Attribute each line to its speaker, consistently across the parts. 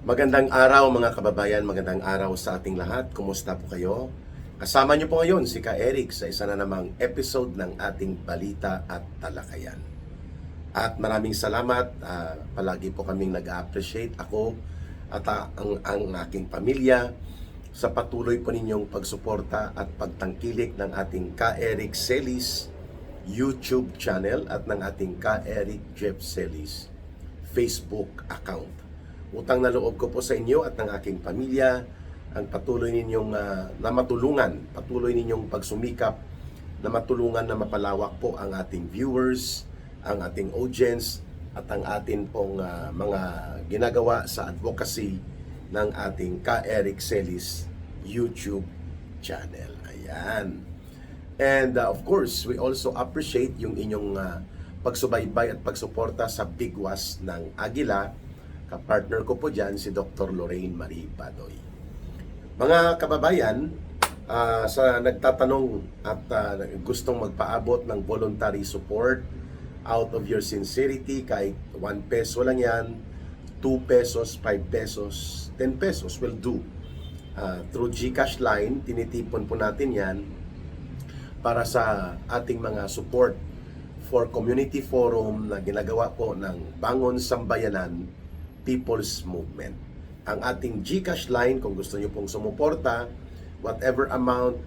Speaker 1: Magandang araw mga kababayan, magandang araw sa ating lahat. Kumusta po kayo? Kasama niyo po ngayon si Ka Eric sa isa na namang episode ng ating Balita at Talakayan. At maraming salamat, palagi po kaming nag-appreciate ako at ang aking pamilya sa patuloy po ninyong pagsuporta at pagtangkilik ng ating Ka Eric Celis YouTube channel at ng ating Ka Eric Jeff Celis Facebook account. Utang na loob ko po sa inyo at ng aking pamilya ang patuloy ninyong patuloy ninyong pagsumikap na matulungan na mapalawak po ang ating viewers, ang ating audience at ang atin pong mga ginagawa sa advocacy ng ating Ka Eric Celis YouTube channel. Ayan. And of course, we also appreciate yung inyong pagsubaybay at pagsuporta sa Bigwas ng Agila. Kapartner ko po dyan si Dr. Lorraine Marie Badoy. Mga kababayan, sa nagtatanong at gustong magpaabot ng voluntary support out of your sincerity, kahit 1 peso lang yan, 2 pesos, 5 pesos, 10 pesos will do. Through GCash line, tinitipon po natin yan para sa ating mga support for community forum na ginagawa po ng Bangon Sambayanan People's Movement. Ang ating GCash line, kung gusto nyo pong sumuporta, whatever amount,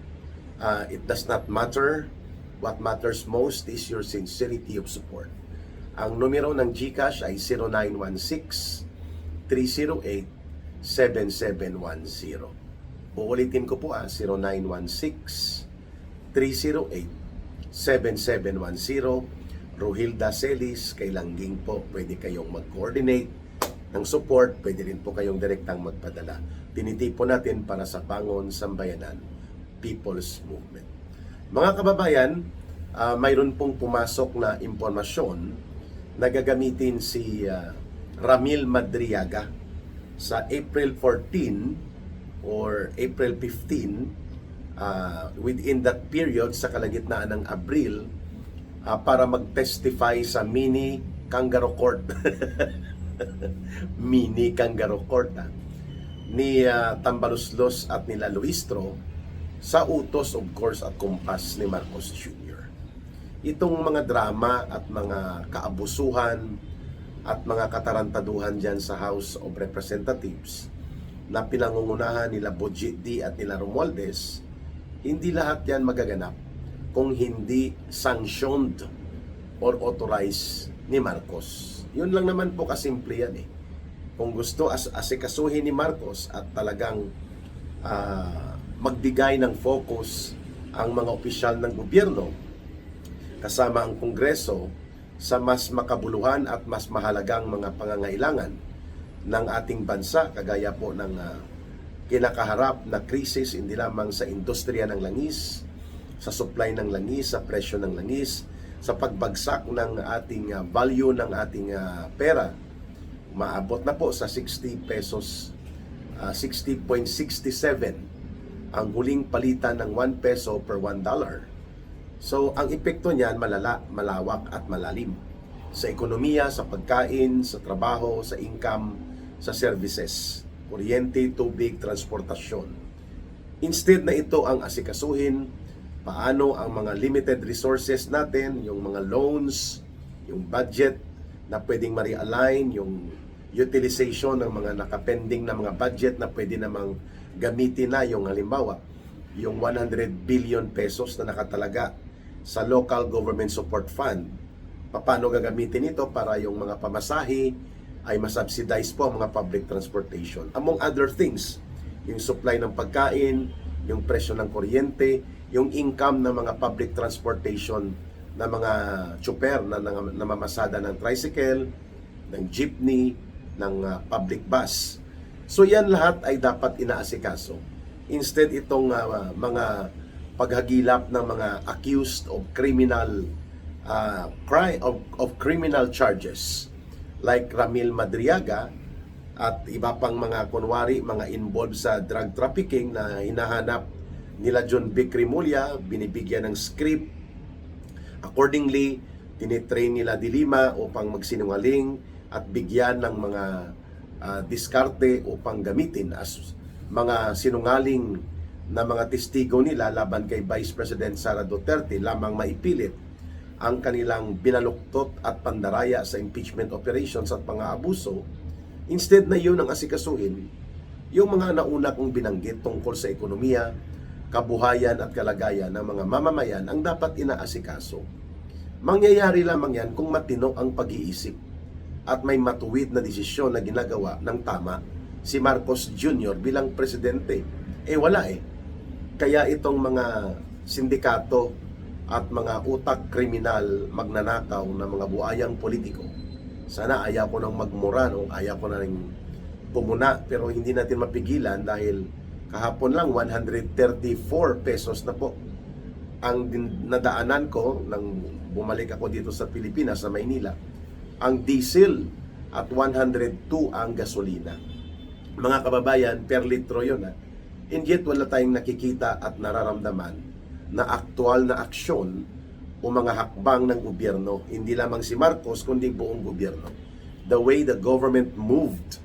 Speaker 1: it does not matter. What matters most is your sincerity of support. Ang numero ng GCash ay 0916-308-7710. Uulitin ko po 0916-308-7710. Rohilda Celis, kay Langging po, pwede kayong mag-coordinate ng support, pwede rin po kayong direktang magpadala. Tinitipon natin para sa Bangon Sambayanan People's Movement. Mga kababayan, mayroon pong pumasok na impormasyon na gagamitin si Ramil Madriaga sa April 14 or April 15, within that period sa kalagitnaan ng Abril, para mag-testify sa mini kangaroo court. Mini kangaroo court ni Tambaluslos at nila Luistro sa utos of course at kumpas ni Marcos Jr. Itong mga drama at mga kaabusuhan at mga katarantaduhan dyan sa House of Representatives na pinangungunahan nila Bogie D at nila Romualdez, hindi lahat yan magaganap kung hindi sanctioned or authorized ni Marcos. Yun lang naman po kasimple yan eh. Kung gusto asikasuhin ni Marcos at talagang magbigay ng focus ang mga opisyal ng gobyerno kasama ang Kongreso sa mas makabuluhan at mas mahalagang mga pangangailangan ng ating bansa, kagaya po ng kinakaharap na krisis hindi lamang sa industriya ng langis, sa supply ng langis, sa presyo ng langis, sa pagbagsak ng ating value ng ating pera. Maabot na po sa 60 pesos, 60.67 ang huling palitan ng 1 peso per $1. So ang epekto niyan malala, malawak at malalim sa ekonomiya, sa pagkain, sa trabaho, sa income, sa services, kuryente, tubig, transportasyon. Instead na ito ang asikasuhin, paano ang mga limited resources natin, yung mga loans, yung budget na pwedeng ma-realign, yung utilization ng mga nakapending na mga budget na pwede namang gamitin na, yung halimbawa, yung 100 billion pesos na nakatalaga sa Local Government Support Fund. Paano gagamitin ito para yung mga pamasahe ay masubsidize po ang mga public transportation. Among other things, yung supply ng pagkain, yung presyo ng kuryente, yung income ng mga public transportation na mga tsuper na namamasada ng tricycle, ng jeepney, ng public bus. So yan lahat ay dapat inaasikaso. Instead itong mga paghagilap ng mga accused of criminal criminal charges like Ramil Madriaga at iba pang mga kunwari mga involved sa drug trafficking na hinahanap nila John Vic Rimulya, binibigyan ng script. Accordingly, tinitrain nila Dilima upang magsinungaling at bigyan ng mga diskarte upang gamitin as mga sinungaling na mga testigo nila laban kay Vice President Sara Duterte lamang maipilit ang kanilang binaluktot at pandaraya sa impeachment operations at mga abuso, instead na yun ang asikasuhin yung mga nauna kong binanggit tungkol sa ekonomiya, kabuhayan at kalagayan ng mga mamamayan ang dapat inaasikaso. Mangyayari lamang yan kung matino ang pag-iisip at may matuwid na desisyon na ginagawa ng tama si Marcos Jr. bilang presidente. Wala eh. Kaya itong mga sindikato at mga utak kriminal magnanakaw na mga buayang politiko, sana ayaw ko nang magmura, no? Ayaw ko na rin pumuna, pero hindi natin mapigilan dahil kahapon lang 134 pesos na po ang nadaanan ko nang bumalik ako dito sa Pilipinas, sa Maynila, ang diesel, at 102 ang gasolina. Mga kababayan, per litro yun ha. And yet wala tayong nakikita at nararamdaman na aktual na aksyon o mga hakbang ng gobyerno, hindi lamang si Marcos kundi buong gobyerno. The way the government moved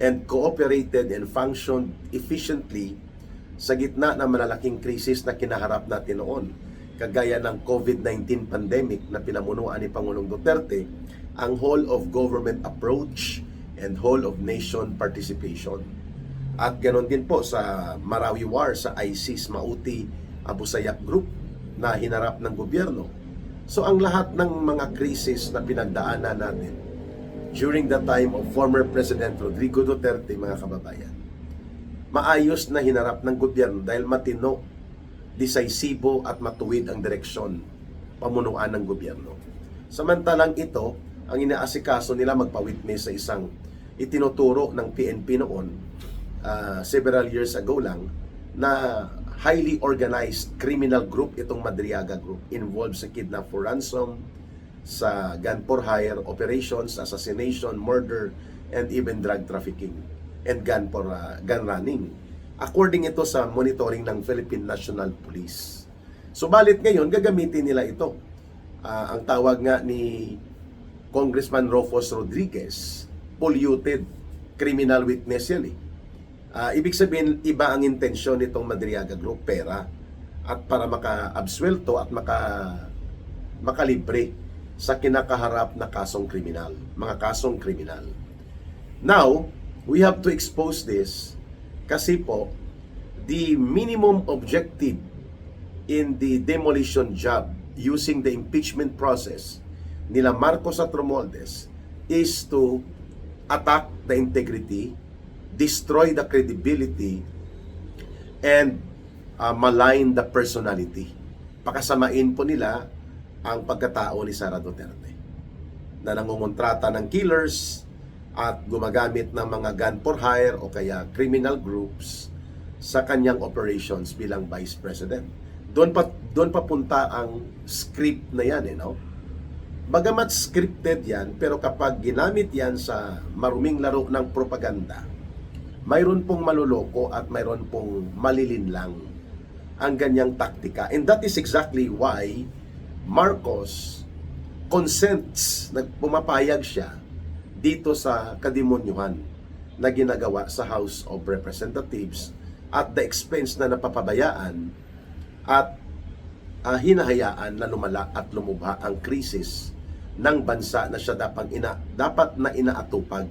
Speaker 1: and cooperated and functioned efficiently sa gitna ng malalaking krisis na kinaharap natin noon, kagaya ng COVID-19 pandemic na pinamunuan ni Pangulong Duterte, ang whole of government approach and whole of nation participation. At ganoon din po sa Marawi War, sa ISIS, Mauti, Abu Sayyaf Group na hinarap ng gobyerno. So ang lahat ng mga krisis na pinagdaanan natin during the time of former President Rodrigo Duterte, mga kababayan, maayos na hinarap ng gobyerno dahil matino, decisibo at matuwid ang direksyon pamunuan ng gobyerno. Samantalang ito, ang inaasikaso nila magpa-witness sa isang itinuturo ng PNP noon several years ago lang na highly organized criminal group, itong Madriaga Group, involved sa kidnap for ransom, sa gun for hire operations, assassination, murder, and even drug trafficking and gun running. According ito sa monitoring ng Philippine National Police. Subalit ngayon, gagamitin nila ito. Ang tawag nga ni Congressman Rufus Rodriguez, polluted criminal witness yan eh. Ibig sabihin, iba ang intensyon nitong Madriaga Group, pera, at para maka-absuelto at makalibre sa kinakaharap na kasong kriminal, mga kasong kriminal. Now, we have to expose this kasi po, the minimum objective in the demolition job using the impeachment process nila Marcos at Romualdez is to attack the integrity, destroy the credibility, and malign the personality. Pakasamain po nila ang pagkatao ni Sara Duterte na nangungontrata ng killers at gumagamit ng mga gun for hire o kaya criminal groups sa kanyang operations bilang Vice President. Doon papunta ang script na yan, no? Bagamat scripted yan, pero kapag ginamit yan sa maruming laro ng propaganda, mayroon pong maluloko at mayroon pong malilinlang ang ganyang taktika. And that is exactly why Marcos consents, pumapayag siya dito sa kademonyuhan na ginagawa sa House of Representatives at the expense na napapabayaan at hinahayaan na lumala at lumubha ang krisis ng bansa na siya dapat na inaatupag,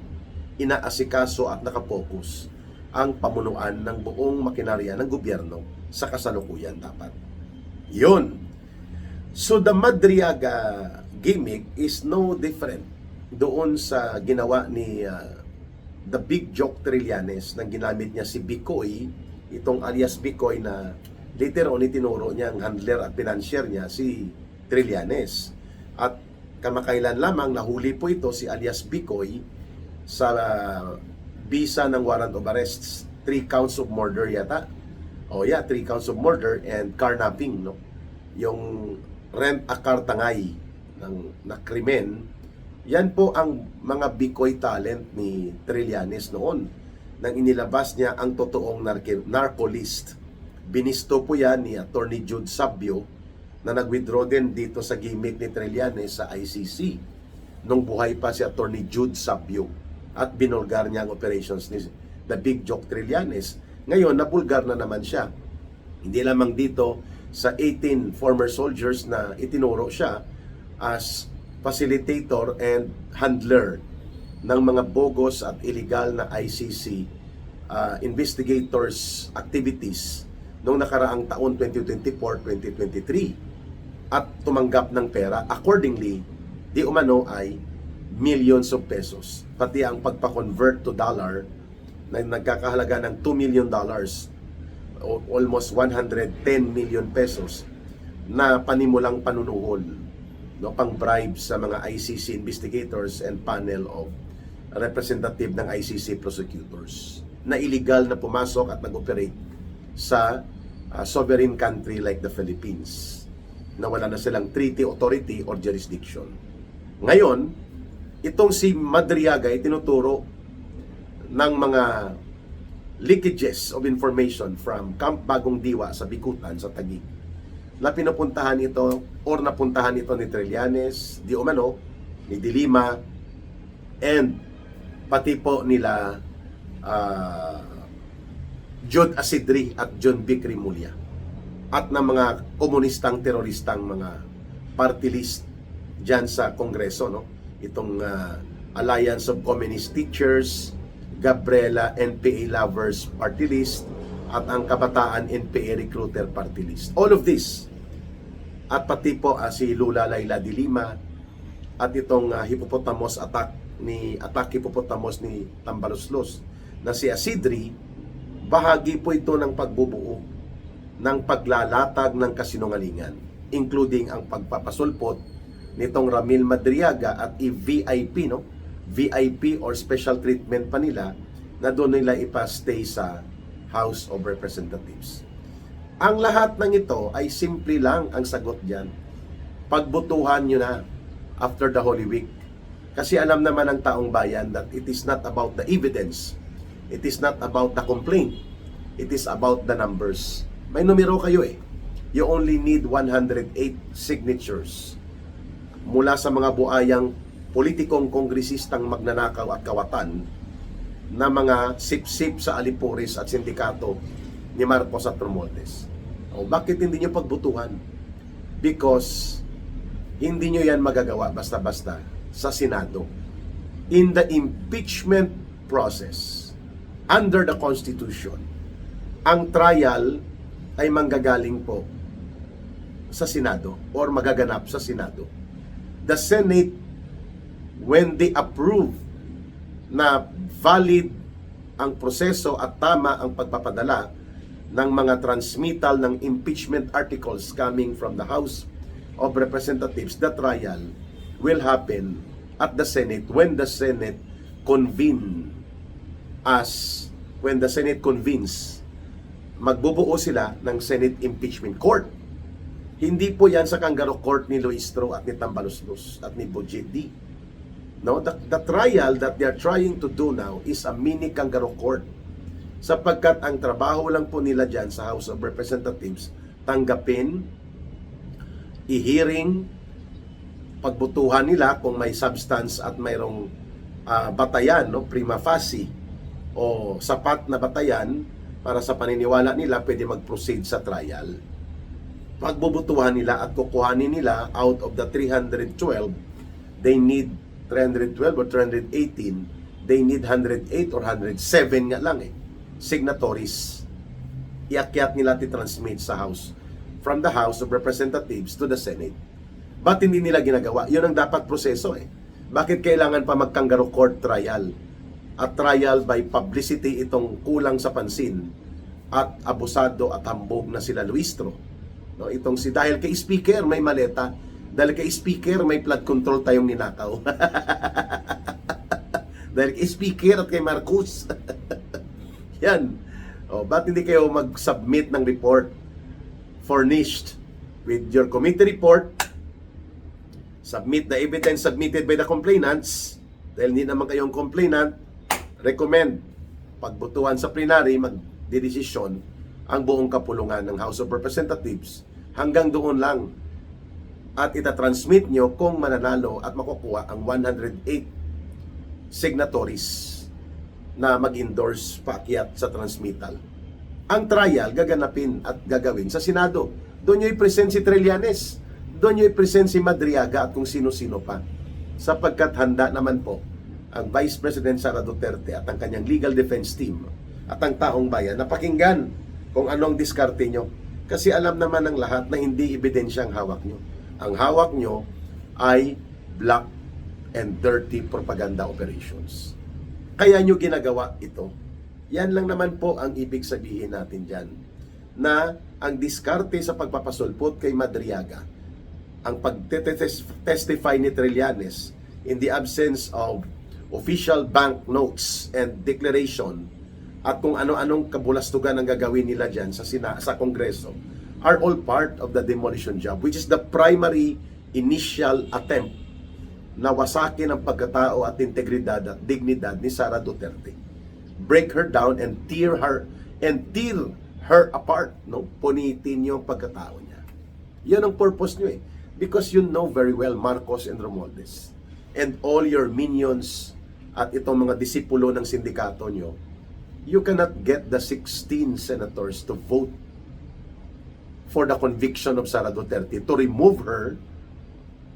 Speaker 1: inaasikaso at nakapokus ang pamunuan ng buong makinarya ng gobyerno sa kasalukuyan dapat. Yun. So the Madriaga gimmick is no different doon sa ginawa ni the Big Joke Trillanes nang ginamit niya si Bicoy, itong alias Bicoy na later on itinuro niya ang handler at financier niya si Trillanes. At kamakailan lamang nahuli po ito si alias Bicoy sa bisa ng warrant of arrests, 3 counts of murder yata. 3 counts of murder and carnapping, no? Yung rent a car tangay na krimen. Yan po ang mga Bicoy talent ni Trillanes noon nang inilabas niya ang totoong narco list. Binisto po yan ni Attorney Jude Sabio na nag-withdraw din dito sa gimmick ni Trillanes sa ICC nung buhay pa si Attorney Jude Sabio. at binulgar niya ang operations ni the Big Joke Trillanes. Ngayon, nabulgar na naman siya. Hindi lamang dito sa 18 former soldiers na itinuro siya as facilitator and handler ng mga bogus at illegal na ICC investigators activities noong nakaraang taon 2024-2023 at tumanggap ng pera. Accordingly, di umano ay millions of pesos. Pati ang pagpa-convert to dollar na nagkakahalaga ng $2 million, almost 110 million pesos na panimulang panunuhol, no, pang bribe sa mga ICC investigators and panel of representative ng ICC prosecutors na illegal na pumasok at nag-operate sa sovereign country like the Philippines na wala na silang treaty, authority, or jurisdiction. Ngayon, itong si Madriaga ay tinuturo ng mga leakages of information from Camp Bagong Diwa sa Bicutan, sa Taguig, na pinupuntahan ito or napuntahan ito ni Trillanes, di umano, ni De Lima, and pati po nila Jude Asidri at John Vic Rimulya at ng mga komunistang teroristang mga party list dyan sa Kongreso, no? Itong Alliance of Communist Teachers, Gabriela NPA Lovers Party List, at ang Kabataan NPA Recruiter Party List. All of this, at pati po si Lula Laila de Lima at itong hippopotamus attack hippopotamus ni Tambaloslos na si Asidri, bahagi po ito ng pagbubuo ng paglalatag ng kasinungalingan, including ang pagpapasulpot nitong Ramil Madriaga at i-VIP, no? VIP or special treatment pa nila na doon nila ipastay sa House of Representatives. Ang lahat ng ito ay simple lang ang sagot diyan. Pagbutuhan nyo na after the Holy Week. Kasi alam naman ng taong bayan that it is not about the evidence. It is not about the complaint. It is about the numbers. May numero kayo eh. You only need 108 signatures mula sa mga buayang politikong kongresistang magnanakaw at kawatan na mga sip-sip sa alipuris at sindikato ni Marcos at Romualdez. O bakit hindi nyo pagbutuhan? Because hindi nyo yan magagawa basta-basta sa Senado. In the impeachment process, under the Constitution, ang trial ay manggagaling po sa Senado or magaganap sa Senado. The Senate, when they approve na valid ang proseso at tama ang pagpapadala ng mga transmittal ng impeachment articles coming from the House of Representatives, the trial will happen at the Senate when the Senate convenes, magbubuo sila ng Senate Impeachment Court. Hindi po yan sa kangaroo court ni Luistro at ni Tambaloslos at ni Bujedi. No, the trial that they are trying to do now is a mini kangaroo court. Sapagkat ang trabaho lang po nila dyan sa House of Representatives, tanggapin, i-hearing, pagbutuhan nila kung may substance at mayroong batayan, no, prima facie o sapat na batayan para sa paniniwala nila pwede mag-proceed sa trial. Pagbubutuhan nila at kukuhanin nila out of the 312, they need 312 or 318, they need 108 or 107 nga lang signatories. Iakyat nila ti-transmit sa House, from the House of Representatives to the Senate. Ba't hindi nila ginagawa? Yun ang dapat proseso Bakit kailangan pa mag-kangaroo court trial? At trial by publicity itong kulang sa pansin at abusado at hambog na sila Luistro. No, itong dahil kay speaker may maleta, dahil kay speaker may flood control tayong ninakaw. Dahil kay speaker at kay Marcos. Yan. Ba't hindi kayo mag-submit ng report furnished with your committee report? Submit the evidence submitted by the complainants. Dahil hindi naman kayong complainant, recommend pagbutuhan sa plenary, magdidesisyon ang buong kapulungan ng House of Representatives. Hanggang doon lang. At itatransmit nyo kung mananalo at makukuha ang 108 signatories na mag-endorse paakyat sa transmittal. Ang trial gaganapin at gagawin sa Senado. Doon nyo i-present si Trillanes, doon nyo i-present si Madriaga at kung sino-sino pa. Sapagkat handa naman po ang Vice President Sara Duterte at ang kanyang legal defense team at ang taong bayan na pakinggan kung anong diskarte nyo. Kasi alam naman ng lahat na hindi ebidensya ang hawak nyo. Ang hawak nyo ay black and dirty propaganda operations. Kaya nyo ginagawa ito. Yan lang naman po ang ibig sabihin natin dyan. Na ang diskarte sa pagpapasulpot kay Madriaga, ang pag-testify ni Trillanes in the absence of official bank notes and declaration at kung ano-anong kabulastugan ang gagawin nila dyan sa Kongreso are all part of the demolition job, which is the primary initial attempt na wasakin ang pagkatao at integridad at dignidad ni Sara Duterte. Break her down and tear her apart, no? Punitin yung pagkatao niya. Yan ang purpose nyo eh. Because you know very well Marcos and Romualdez and all your minions at itong mga disipulo ng sindikato nyo, you cannot get the 16 senators to vote for the conviction of Sara Duterte to remove her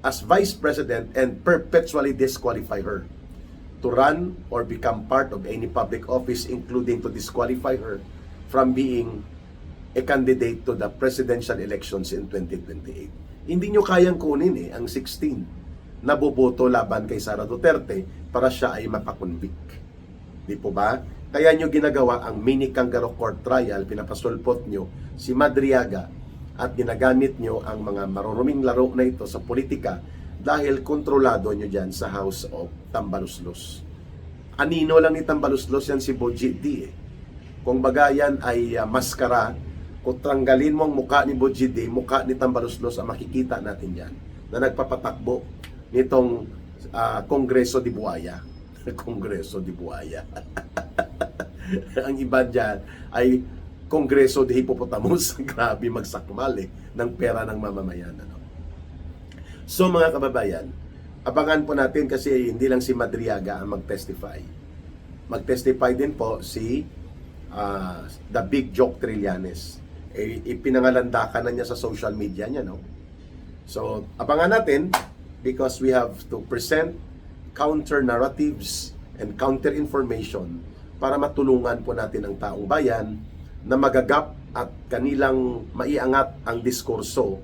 Speaker 1: as Vice President and perpetually disqualify her to run or become part of any public office, including to disqualify her from being a candidate to the presidential elections in 2028. Hindi nyo kayang kunin ang 16 na boboto laban kay Sara Duterte para siya ay mapakonvict. Di po ba? Kaya nyo ginagawa ang mini kangaroo court trial, pinapasulpot nyo si Madriaga at ginagamit nyo ang mga maruruming laro na ito sa politika dahil kontrolado nyo dyan sa House of Tambaluslos. Anino lang ni Tambaluslos yan si Boji D. Kung baga yan ay maskara, kung tanggalin mo ang mukha ni Boji D, mukha ni Tambaluslos ang makikita natin yan na nagpapatakbo nitong Kongreso di Buaya. Kongreso di Buaya. Ang iba dyan ay Kongreso de Hippopotamus. Grabe magsakmal ng pera ng mamamayan. So mga kababayan, abangan po natin kasi hindi lang si Madriaga ang mag-testify. Mag-testify din po si the Big Joke Trillanes. Ipinangalandakan na niya sa social media niya, no? So abangan natin because we have to present counter narratives and counter information para matulungan po natin ang taong bayan na magagap at kanilang maiangat ang diskurso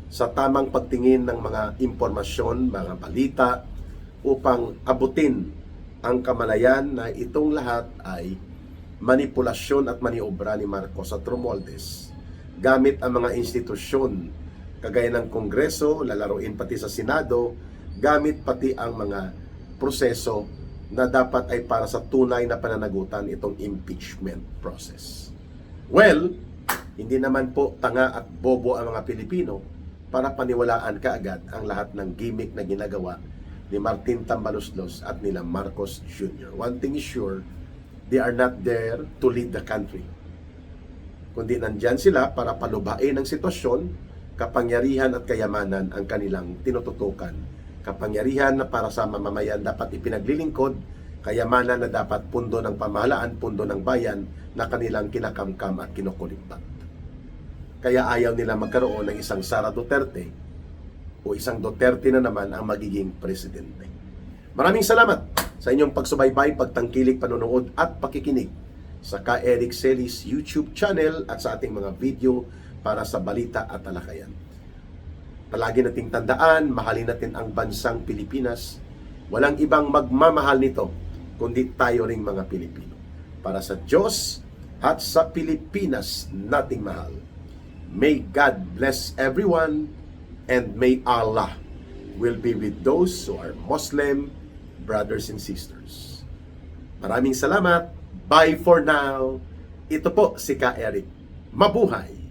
Speaker 1: sa tamang pagtingin ng mga impormasyon, mga balita upang abutin ang kamalayan na itong lahat ay manipulasyon at maniobra ni Marcos at Romualdez gamit ang mga institusyon kagaya ng Kongreso, lalaruin pati sa Senado, gamit pati ang mga proseso na dapat ay para sa tunay na pananagutan itong impeachment process. Well, hindi naman po tanga at bobo ang mga Pilipino para paniwalaan kaagad ang lahat ng gimmick na ginagawa ni Martin Tambaluslos at nila Marcos Jr. One thing is sure, they are not there to lead the country. Kundi nandyan sila para palubain ang sitwasyon, kapangyarihan at kayamanan ang kanilang tinututukan. Kapangyarihan na para sa mamamayan dapat ipinaglilingkod, kayamanan na dapat pundo ng pamahalaan, pundo ng bayan na kanilang kinakamkam at kinukulimbat. Kaya ayaw nila magkaroon ng isang Sara Duterte o isang Duterte na naman ang magiging presidente. Maraming salamat sa inyong pagsubaybay, pagtangkilik, panonood at pakikinig sa Ka Eric Celis YouTube channel at sa ating mga video para sa balita at talakayan. Palagi nating tandaan, mahalin natin ang bansang Pilipinas. Walang ibang magmamahal nito kundi tayo ring mga Pilipino. Para sa Diyos at sa Pilipinas nating mahal. May God bless everyone and may Allah will be with those who are Muslim brothers and sisters. Maraming salamat. Bye for now. Ito po si Ka Eric. Mabuhay!